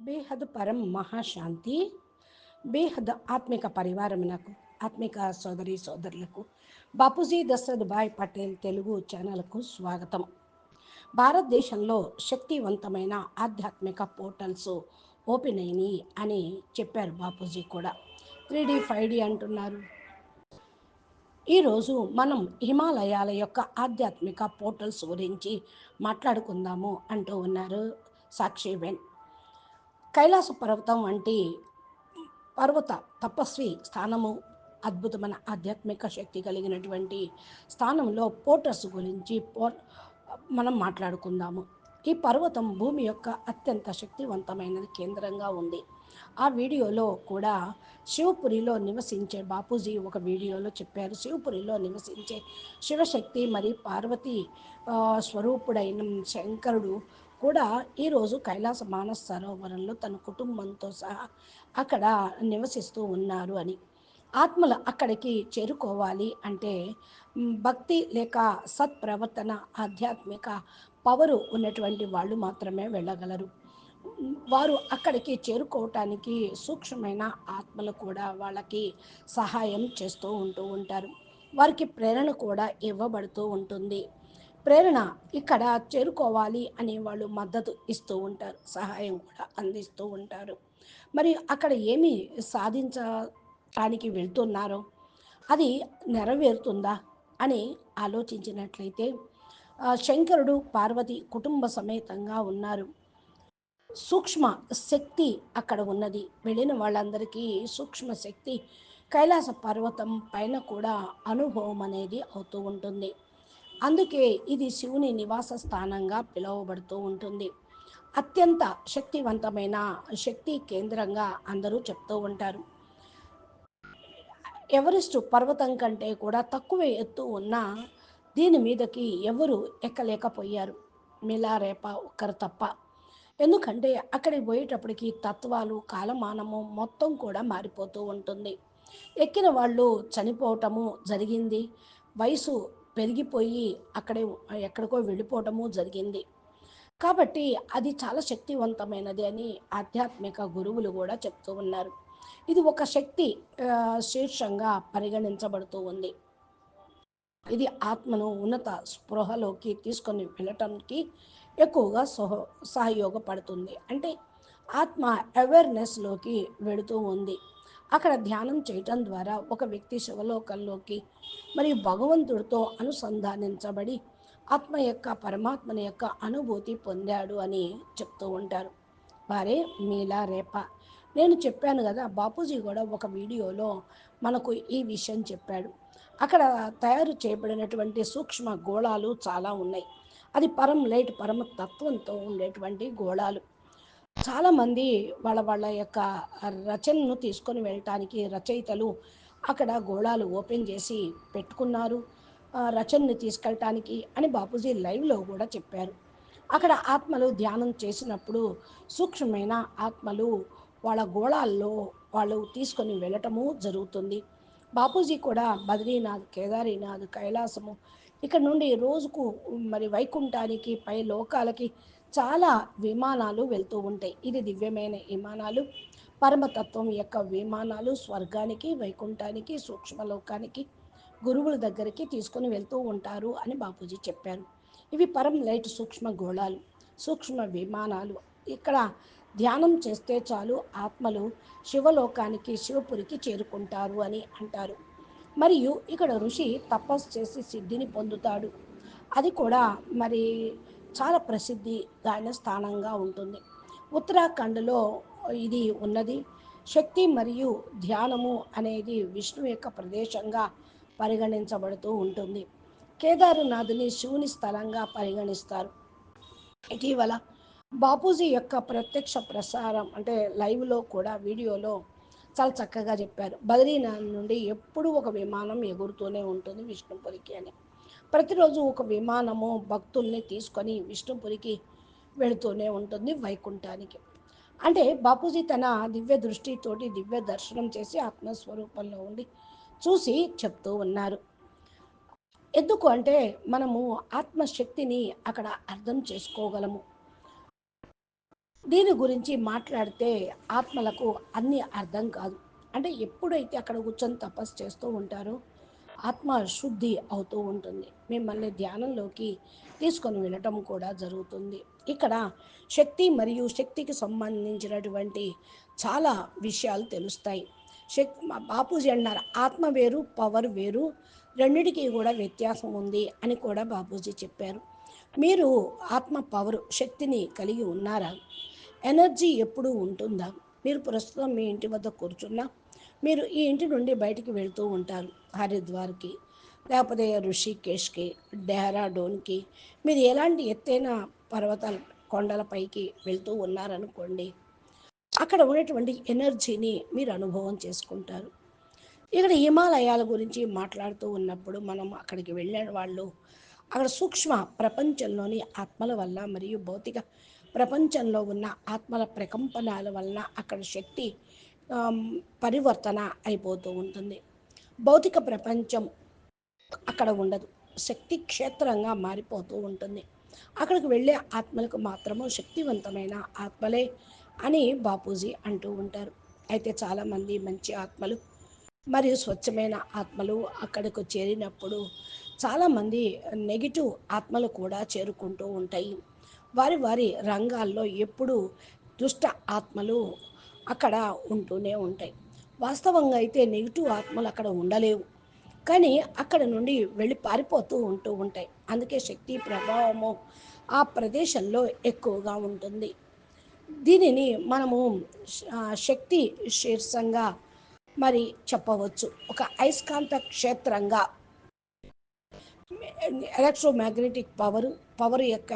బేహద్ పరం మహాశాంతి బేహద్ ఆత్మిక పరివారమునకు ఆత్మిక సోదరి సోదరులకు బాపూజీ దశరథ్ భాయ్ పటేల్ తెలుగు ఛానల్కు స్వాగతం. భారతదేశంలో శక్తివంతమైన ఆధ్యాత్మిక పోర్టల్స్ ఓపెన్ అయినాయి అని చెప్పారు బాపూజీ కూడా. 3D 5D అంటున్నారు. ఈరోజు మనం హిమాలయాల యొక్క ఆధ్యాత్మిక పోర్టల్స్ గురించి మాట్లాడుకుందాము అంటూ ఉన్నారు సాక్షిబెన్. కైలాస పర్వతం వంటి పర్వత తపస్వి స్థానము, అద్భుతమైన ఆధ్యాత్మిక శక్తి కలిగినటువంటి స్థానంలో పోర్టర్స్ గురించి మనం మాట్లాడుకుందాము. ఈ పర్వతం భూమి యొక్క అత్యంత శక్తివంతమైన కేంద్రంగా ఉంది. ఆ వీడియోలో కూడా శివపురిలో నివసించే బాపూజీ ఒక వీడియోలో చెప్పారు. శివపురిలో నివసించే శివశక్తి మరియు పార్వతి స్వరూపుడైన శంకరుడు కూడా ఈరోజు కైలాస మానస సరోవరంలో తన కుటుంబంతో సహా అక్కడ నివసిస్తూ ఉన్నారు అని. ఆత్మలు అక్కడికి చేరుకోవాలి అంటే భక్తి లేక సత్ప్రవర్తన, ఆధ్యాత్మిక పవరు ఉన్నటువంటి వాళ్ళు మాత్రమే వెళ్ళగలరు. వారు అక్కడికి చేరుకోవటానికి సూక్ష్మమైన ఆత్మలు కూడా వాళ్ళకి సహాయం చేస్తూ ఉంటారు. వారికి ప్రేరణ కూడా ఇవ్వబడుతూ ఉంటుంది. ప్రేరణ ఇక్కడ చేరుకోవాలి అనే వాళ్ళు మద్దతు ఇస్తూ ఉంటారు, సహాయం కూడా అందిస్తూ ఉంటారు. మరి అక్కడ ఏమి సాధించటానికి వెళ్తున్నారో అది నెరవేరుతుందా అని ఆలోచించినట్లయితే శంకరుడు పార్వతి కుటుంబ సమేతంగా ఉన్నారు. సూక్ష్మ శక్తి అక్కడ ఉన్నది. వెళ్ళిన వాళ్ళందరికీ సూక్ష్మ శక్తి కైలాస పర్వతం పైన కూడా అనుభవం అనేది అవుతూ ఉంటుంది. అందుకే ఇది శివుని నివాస స్థానంగా పిలువబడుతూ ఉంటుంది. అత్యంత శక్తివంతమైన శక్తి కేంద్రంగా అందరూ చెప్తూ ఉంటారు. ఎవరెస్ట్ పర్వతం కంటే కూడా తక్కువ ఎత్తు ఉన్న దీని మీదకి ఎవరు ఎక్కలేకపోయారు, మిలారేప ఒక్కరు తప్ప. ఎందుకంటే అక్కడికి పోయేటప్పటికి తత్వాలు, కాలమానము మొత్తం కూడా మారిపోతూ ఉంటుంది. ఎక్కిన వాళ్ళు చనిపోవటము జరిగింది, వయసు పెరిగిపోయి అక్కడే ఎక్కడికో వెళ్ళిపోవటము జరిగింది. కాబట్టి అది చాలా శక్తివంతమైనది అని ఆధ్యాత్మిక గురువులు కూడా చెప్తూ ఉన్నారు. ఇది ఒక శక్తి శీర్షంగా పరిగణించబడుతూ ఉంది. ఇది ఆత్మను ఉన్నత స్పృహలోకి తీసుకొని వెళ్ళటానికి ఎక్కువగా సహయోగపడుతుంది. అంటే ఆత్మ అవేర్నెస్లోకి వెళుతూ ఉంది. అక్కడ ధ్యానం చేయటం ద్వారా ఒక వ్యక్తి శివలోకంలోకి మరియు భగవంతుడితో అనుసంధానించబడి ఆత్మ యొక్క పరమాత్మని యొక్క అనుభూతి పొందాడు అని చెప్తూ ఉంటారు. వారే మీలా రేప. నేను చెప్పాను కదా, బాపూజీ కూడా ఒక వీడియోలో మనకు ఈ విషయం చెప్పాడు. అక్కడ తయారు చేయబడినటువంటి సూక్ష్మ గోళాలు చాలా ఉన్నాయి. అది పరం లైట్, పరమ తత్వంతో ఉండేటువంటి గోళాలు. చాలామంది వాళ్ళ వాళ్ళ యొక్క రచనను తీసుకొని వెళ్ళటానికి రచయితలు అక్కడ గోళాలు ఓపెన్ చేసి పెట్టుకున్నారు రచనని తీసుకెళ్ళటానికి అని బాపూజీ లైవ్లో కూడా చెప్పారు. అక్కడ ఆత్మలు ధ్యానం చేసినప్పుడు సూక్ష్మమైన ఆత్మలు వాళ్ళ గోళాల్లో వాళ్ళు తీసుకొని వెళ్ళటము జరుగుతుంది. బాపూజీ కూడా బద్రీనాథ్, కేదారీనాథ్, కైలాసము ఇక్కడ నుండి రోజుకు మరి వైకుంఠానికి, పై లోకాలకి చాలా విమానాలు వెళ్తూ ఉంటాయి. ఇది దివ్యమైన విమానాలు, పరమతత్వం యొక్క విమానాలు స్వర్గానికి, వైకుంఠానికి, సూక్ష్మలోకానికి, గురువుల దగ్గరికి తీసుకొని వెళ్తూ ఉంటారు అని బాపూజీ చెప్పారు. ఇవి పరం లైట్ సూక్ష్మ గోళాలు, సూక్ష్మ విమానాలు. ఇక్కడ ధ్యానం చేస్తే చాలు ఆత్మలు శివలోకానికి, శివపురికి చేరుకుంటారు అని అంటారు. మరియు ఇక్కడ ఋషి తపస్సు చేసి సిద్ధిని పొందుతాడు. అది కూడా మరి చాలా ప్రసిద్ధి గాన స్థానంగా ఉంటుంది. ఉత్తరాఖండ్లో ఇది ఉన్నది. శక్తి మరియు ధ్యానము అనేది విష్ణు యొక్క ప్రదేశంగా పరిగణించబడుతూ ఉంటుంది. కేదార్నాథ్ని శివుని స్థలంగా పరిగణిస్తారు. ఇటీవల బాపూజీ యొక్క ప్రత్యక్ష ప్రసారం అంటే లైవ్లో కూడా వీడియోలో చాలా చక్కగా చెప్పారు. బద్రీనాథ్ నుండి ఎప్పుడూ ఒక విమానం ఎగురుతూనే ఉంటుంది విష్ణుపురికి అని. ప్రతిరోజు ఒక విమానము భక్తుల్ని తీసుకొని విష్ణుపురికి వెళుతూనే ఉంటుంది, వైకుంఠానికి. అంటే బాపూజీ తన దివ్య దృష్టితోటి దివ్య దర్శనం చేసి ఆత్మస్వరూపంలో ఉండి చూసి చెప్తూ ఉన్నారు. ఎందుకు అంటే మనము ఆత్మశక్తిని అక్కడ అర్థం చేసుకోగలము. దీని గురించి మాట్లాడితే ఆత్మలకు అన్నీ అర్థం కాదు. అంటే ఎప్పుడైతే అక్కడ కూర్చొని తపస్సు చేస్తూ ఉంటారో ఆత్మ శుద్ధి అవుతూ ఉంటుంది. మిమ్మల్ని ధ్యానంలోకి తీసుకొని వెళ్ళటం కూడా జరుగుతుంది. ఇక్కడ శక్తి మరియు శక్తికి సంబంధించినటువంటి చాలా విషయాలు తెలుస్తాయి. మా బాపూజీ అన్నారు ఆత్మ వేరు, పవర్ వేరు, రెండిటికి కూడా వ్యత్యాసం ఉంది అని కూడా బాపూజీ చెప్పారు. మీరు ఆత్మ పవర్ శక్తిని కలిగి ఉన్నారా? ఎనర్జీ ఎప్పుడూ ఉంటుందా? మీరు ప్రస్తుతం మీ ఇంటి వద్ద కూర్చున్నా మీరు ఈ ఇంటి నుండి బయటికి వెళ్తూ ఉంటారు హరిద్వార్కి, లేకపోతే ఋషికేశ్కి, డెహ్రాడూన్కి, మీరు ఎలాంటి ఎత్తైన పర్వతాల కొండలపైకి వెళ్తూ ఉన్నారనుకోండి, అక్కడ ఉన్నటువంటి ఎనర్జీని మీరు అనుభవం చేసుకుంటారు. ఇక్కడ హిమాలయాల గురించి మాట్లాడుతూ ఉన్నప్పుడు మనం అక్కడికి వెళ్ళిన వాళ్ళు అక్కడ సూక్ష్మ ప్రపంచంలోని ఆత్మల వల్ల మరియు భౌతిక ప్రపంచంలో ఉన్న ఆత్మల ప్రకంపనాల వలన అక్కడ శక్తి ఆమ్, పరివర్తన అయిపోతూ ఉంటుంది. భౌతిక ప్రపంచం అక్కడ ఉండదు, శక్తి క్షేత్రంగా మారిపోతూ ఉంటుంది. అక్కడికి వెళ్ళే ఆత్మలకు మాత్రము శక్తివంతమైన ఆత్మలే అని బాపూజీ అంటూ ఉంటారు. అయితే చాలామంది మంచి ఆత్మలు మరియు స్వచ్ఛమైన ఆత్మలు అక్కడికి చేరినప్పుడు చాలామంది నెగిటివ్ ఆత్మలు కూడా చేరుకుంటూ ఉంటాయి. వారి వారి రంగాల్లో ఎప్పుడూ దుష్ట ఆత్మలు అక్కడ ఉంటూనే ఉంటాయి. వాస్తవంగా అయితే నెగిటివ్ ఆత్మలు అక్కడ ఉండలేవు, కానీ అక్కడ నుండి వెళ్ళి పారిపోతూ ఉంటూ ఉంటాయి. అందుకే శక్తి ప్రభావము ఆ ప్రదేశంలో ఎక్కువగా ఉంటుంది. దీనిని మనము శక్తి శీర్షంగా మరి చెప్పవచ్చు. ఒక అయస్కాంత క్షేత్రంగా ఎలక్ట్రోమాగ్నెటిక్ పవరు, పవర్ యొక్క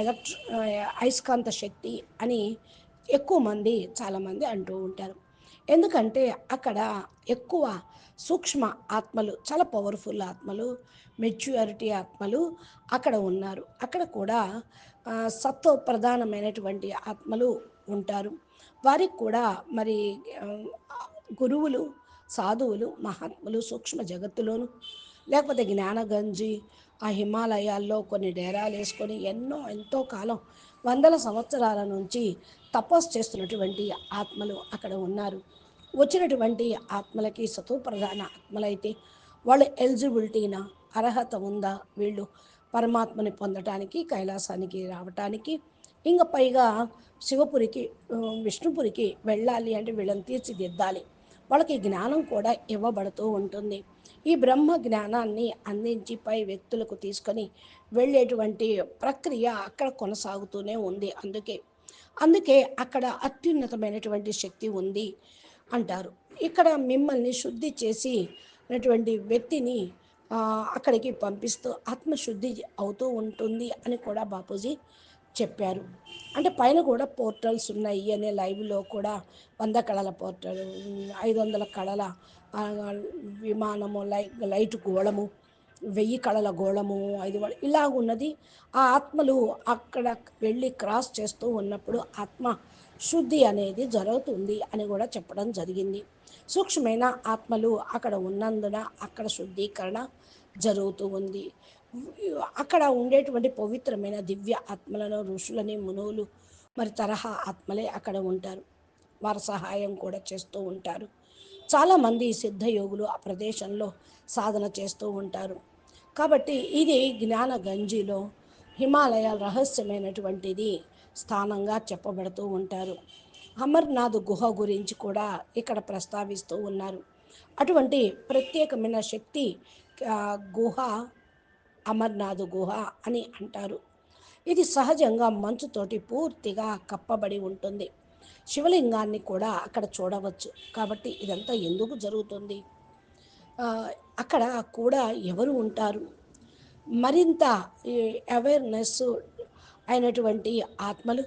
ఎలక్ట్రో అయస్కాంత శక్తి అని ఎక్కువ మంది చాలామంది అంటూ ఉంటారు. ఎందుకంటే అక్కడ ఎక్కువ సూక్ష్మ ఆత్మలు, చాలా పవర్ఫుల్ ఆత్మలు, మెచ్యూరిటీ ఆత్మలు అక్కడ ఉన్నారు. అక్కడ కూడా సత్వ ప్రధానమైనటువంటి ఆత్మలు ఉంటారు. వారికి కూడా మరి ఆ, గురువులు, సాధువులు, మహాత్ములు సూక్ష్మ జగత్తులోను, లేకపోతే జ్ఞానగంజి ఆ హిమాలయాల్లో కొన్ని డేరాలు వేసుకొని ఎంతో కాలం వందల సంవత్సరాల నుంచి తపస్సు చేస్తున్నటువంటి ఆత్మలు అక్కడ ఉన్నారు. వచ్చినటువంటి ఆత్మలకి సతోప్రధాన ఆత్మలైతే వాళ్ళు ఎలిజిబిలిటీనా, అర్హత ఉందా వీళ్ళు పరమాత్మని పొందటానికి, కైలాసానికి రావటానికి, ఇంకా పైగా శివపురికి, విష్ణుపురికి వెళ్ళాలి అంటే వీళ్ళని తీర్చిదిద్దాలి. వాళ్ళకి జ్ఞానం కూడా ఇవ్వబడుతూ ఉంటుంది. ఈ బ్రహ్మ జ్ఞానాన్ని అందించి పై వ్యక్తులకు తీసుకొని వెళ్ళేటువంటి ప్రక్రియ అక్కడ కొనసాగుతూనే ఉంది. అందుకే అక్కడ అత్యున్నతమైనటువంటి శక్తి ఉంది అంటారు. ఇక్కడ మిమ్మల్ని శుద్ధి చేసినటువంటి వ్యక్తిని అక్కడికి పంపిస్తూ ఆత్మశుద్ధి అవుతూ ఉంటుంది అని కూడా బాపూజీ చెప్పారు. అంటే పైన కూడా పోర్టల్స్ ఉన్నాయి అనే లైవ్లో కూడా 100 కళల పోర్టల్, 500 కళల ఆ, విమానము, లైట్ గోళము, 1000 కళల గోళము, 5 ఇలా ఉన్నది. ఆ ఆత్మలు అక్కడ వెళ్ళి క్రాస్ చేస్తూ ఉన్నప్పుడు ఆత్మ శుద్ధి అనేది జరుగుతుంది అని కూడా చెప్పడం జరిగింది. సూక్ష్మమైన ఆత్మలు అక్కడ ఉన్నందున అక్కడ శుద్ధీకరణ జరుగుతూ ఉంది. అక్కడ ఉండేటువంటి పవిత్రమైన దివ్య ఆత్మలను ఋషులని, మునువులు మరి తరహా ఆత్మలే అక్కడ ఉంటారు. వారి సహాయం కూడా చేస్తూ ఉంటారు. చాలామంది సిద్ధయోగులు ఆ ప్రదేశంలో సాధన చేస్తూ ఉంటారు. కాబట్టి ఇది జ్ఞాన గంజిలో హిమాలయ రహస్యమైనటువంటిది స్థానంగా చెప్పబడుతూ ఉంటారు. అమర్నాథ్ గుహ గురించి కూడా ఇక్కడ ప్రస్తావిస్తూ ఉన్నారు. అటువంటి ప్రత్యేకమైన శక్తి గుహ అమర్నాథ్ గుహ అని అంటారు. ఇది సహజంగా మంచుతోటి పూర్తిగా కప్పబడి ఉంటుంది. శివలింగాన్ని కూడా అక్కడ చూడవచ్చు. కాబట్టి ఇదంతా ఎందుకు జరుగుతుంది? అక్కడ కూడా ఎవరు ఉంటారు? మరింత అవేర్నెస్ అయినటువంటి ఆత్మలు,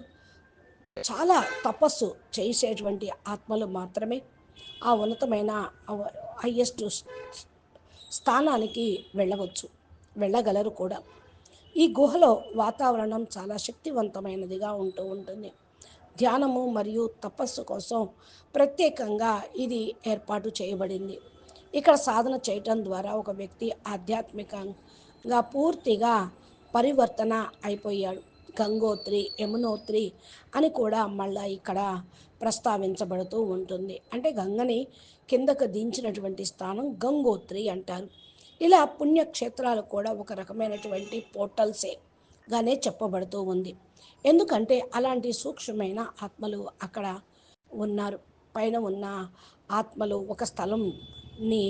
చాలా తపస్సు చేసేటువంటి ఆత్మలు మాత్రమే ఆ ఉన్నతమైన హయ్యెస్ట్ స్థానానికి వెళ్ళవచ్చు, వెళ్ళగలరు కూడా. ఈ గుహలో వాతావరణం చాలా శక్తివంతమైనదిగా ఉంటూ ఉంటుంది. ధ్యానము మరియు తపస్సు కోసం ప్రత్యేకంగా ఇది ఏర్పాటు చేయబడింది. ఇక్కడ సాధన చేయటం ద్వారా ఒక వ్యక్తి ఆధ్యాత్మికంగా పూర్తిగా పరివర్తన అయిపోయాడు. గంగోత్రి, యమునోత్రి అని కూడా మళ్ళా ఇక్కడ ప్రస్తావించబడుతూ ఉంటుంది. అంటే గంగని కిందకు దించినటువంటి స్థానం గంగోత్రి అంటారు. ఇలా పుణ్యక్షేత్రాలు కూడా ఒక రకమైనటువంటి పోర్టల్సే గానే చెప్పబడుతూ ఉంది. ఎందుకంటే అలాంటి సూక్ష్మమైన ఆత్మలు అక్కడ ఉన్నారు. పైన ఉన్న ఆత్మలు ఒక స్థలంని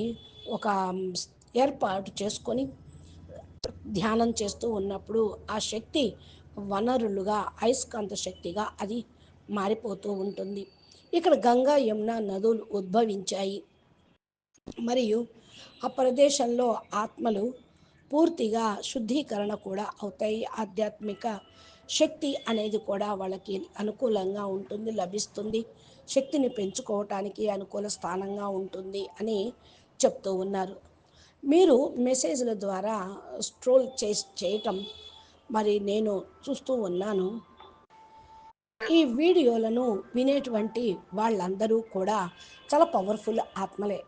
ఒక ఏర్పాటు చేసుకొని ధ్యానం చేస్తూ ఉన్నప్పుడు ఆ శక్తి వనరులుగా అయస్కాంత శక్తిగా అది మారిపోతూ ఉంటుంది. ఇక్కడ గంగా యమున నదులు ఉద్భవించాయి. మరియు ఆ ప్రదేశంలో ఆత్మలు పూర్తిగా శుద్ధీకరణ కూడా అవుతాయి. ఆధ్యాత్మిక శక్తి అనేది కూడా వాళ్ళకి అనుకూలంగా ఉంటుంది, లభిస్తుంది. శక్తిని పెంచుకోవటానికి అనుకూల స్థానంగా ఉంటుంది అని చెప్తూ ఉన్నారు. మీరు మెసేజ్ల ద్వారా స్ట్రోల్ చేయటం మరి నేను చూస్తూ ఉన్నాను. ఈ వీడియోలను వినేటువంటి వాళ్ళందరూ కూడా చాలా పవర్ఫుల్ ఆత్మలే.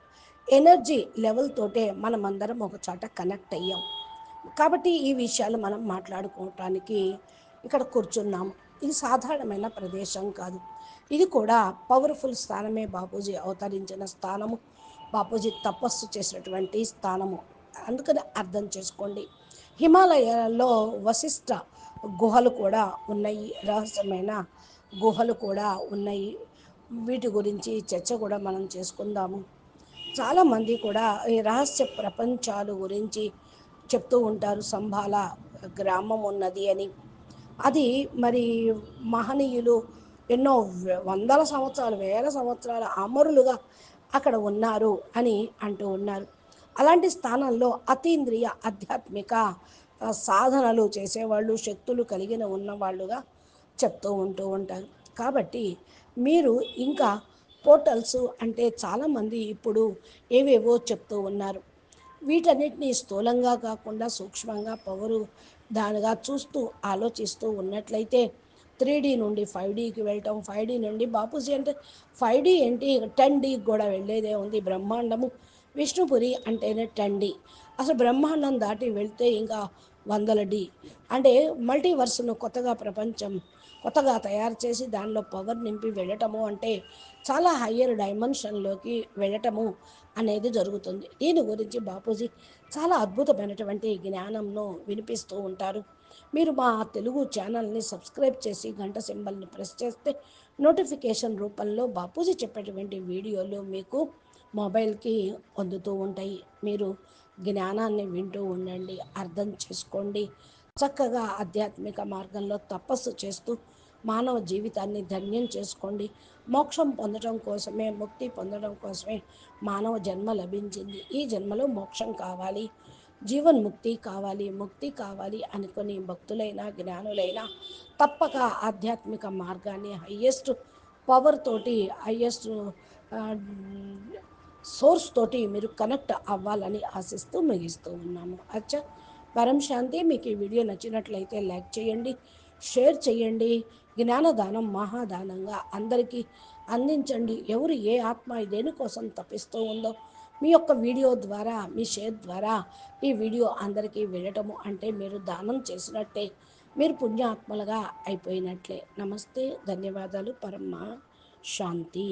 ఎనర్జీ లెవెల్ తోటే మనమందరం ఒక చోట కనెక్ట్ అయ్యాం. కాబట్టి ఈ విషయాలు మనం మాట్లాడుకోవటానికి ఇక్కడ కూర్చున్నాము. ఇది సాధారణమైన ప్రదేశం కాదు. ఇది కూడా పవర్ఫుల్ స్థానమే. బాపూజీ అవతరించిన స్థానము, బాపూజీ తపస్సు చేసినటువంటి స్థానము. అందుకని అర్థం చేసుకోండి. హిమాలయాల్లో వశిష్ఠ గుహలు కూడా ఉన్నాయి, రహస్యమైన గుహలు కూడా ఉన్నాయి. వీటి గురించి చర్చ కూడా మనం చేసుకుందాము. చాలామంది కూడా ఈ రహస్య ప్రపంచాలు గురించి చెప్తూ ఉంటారు. సంబాల గ్రామం ఉన్నది అని. అది మరి మహనీయులు ఎన్నో వందల సంవత్సరాలు, వేల సంవత్సరాల అమరులుగా అక్కడ ఉన్నారు అని అంటూ ఉన్నారు. అలాంటి స్థానంలో అతీంద్రియ ఆధ్యాత్మిక సాధనలు చేసేవాళ్ళు, శక్తులు కలిగిన ఉన్నవాళ్ళుగా చెప్తూ ఉంటారు. కాబట్టి మీరు ఇంకా పోర్టల్స్ అంటే చాలామంది ఇప్పుడు ఏవేవో చెప్తూ ఉన్నారు. వీటన్నిటిని స్థూలంగా కాకుండా సూక్ష్మంగా పవరు దానిగా చూస్తూ ఆలోచిస్తూ ఉన్నట్లయితే 3D నుండి 5Dకి వెళ్ళటం, 5D నుండి బాపూజీ అంటే 5D ఏంటి, 10Dకి కూడా వెళ్ళేదే ఉంది. బ్రహ్మాండము విష్ణుపురి అంటేనే 10D. అసలు బ్రహ్మాండం దాటి వెళ్తే ఇంకా 100D. అంటే మల్టీవర్స్ను కొత్తగా ప్రపంచం కొత్తగా తయారు చేసి దానిలో పవర్ నింపి వెళ్ళటము అంటే చాలా హయ్యర్ డైమెన్షన్లోకి వెళ్ళటము అనేది జరుగుతుంది. దీని గురించి బాపూజీ చాలా అద్భుతమైనటువంటి జ్ఞానంను వినిపిస్తూ ఉంటారు. మీరు మా తెలుగు ఛానల్ని సబ్స్క్రైబ్ చేసి గంట సింబల్ని ప్రెస్ చేస్తే నోటిఫికేషన్ రూపంలో బాపూజీ చెప్పేటువంటి వీడియోలు మీకు మొబైల్కి అందుతూ ఉంటాయి. మీరు జ్ఞానాన్ని వింటూ ఉండండి, అర్థం చేసుకోండి. చక్కగా ఆధ్యాత్మిక మార్గంలో తపస్సు చేస్తూ మానవ జీవితాన్ని ధన్యం చేసుకోండి. మోక్షం పొందడం కోసమే, ముక్తి పొందడం కోసమే మానవ జన్మ లభించింది. ఈ జన్మలో మోక్షం కావాలి, జీవన్ముక్తి కావాలి, ముక్తి కావాలి అనుకుని భక్తులైన జ్ఞానులైన తప్పక ఆధ్యాత్మిక మార్గాన్ని హయ్యెస్ట్ పవర్ తోటి, హయ్యెస్ట్ సోర్స్ తోటి మీరు కనెక్ట్ అవ్వాలని ఆశిస్తూ ముగిస్తూ ఉన్నాము. అచ్చా, పరం శాంతి. మీకు ఈ వీడియో నచ్చినట్లయితే లైక్ చేయండి, షేర్ చేయండి. జ్ఞానదానం మహాదానంగా అందరికీ అందించండి. ఎవరు ఏ ఆత్మ దేనికోసం తప్పిస్తూ ఉందో మీ యొక్క వీడియో ద్వారా, మీ షేర్ ద్వారా ఈ వీడియో అందరికీ వెళ్ళటము అంటే మీరు దానం చేసినట్టే, మీరు పుణ్యాత్మలుగా అయిపోయినట్లే. నమస్తే, ధన్యవాదాలు. పరమ శాంతి.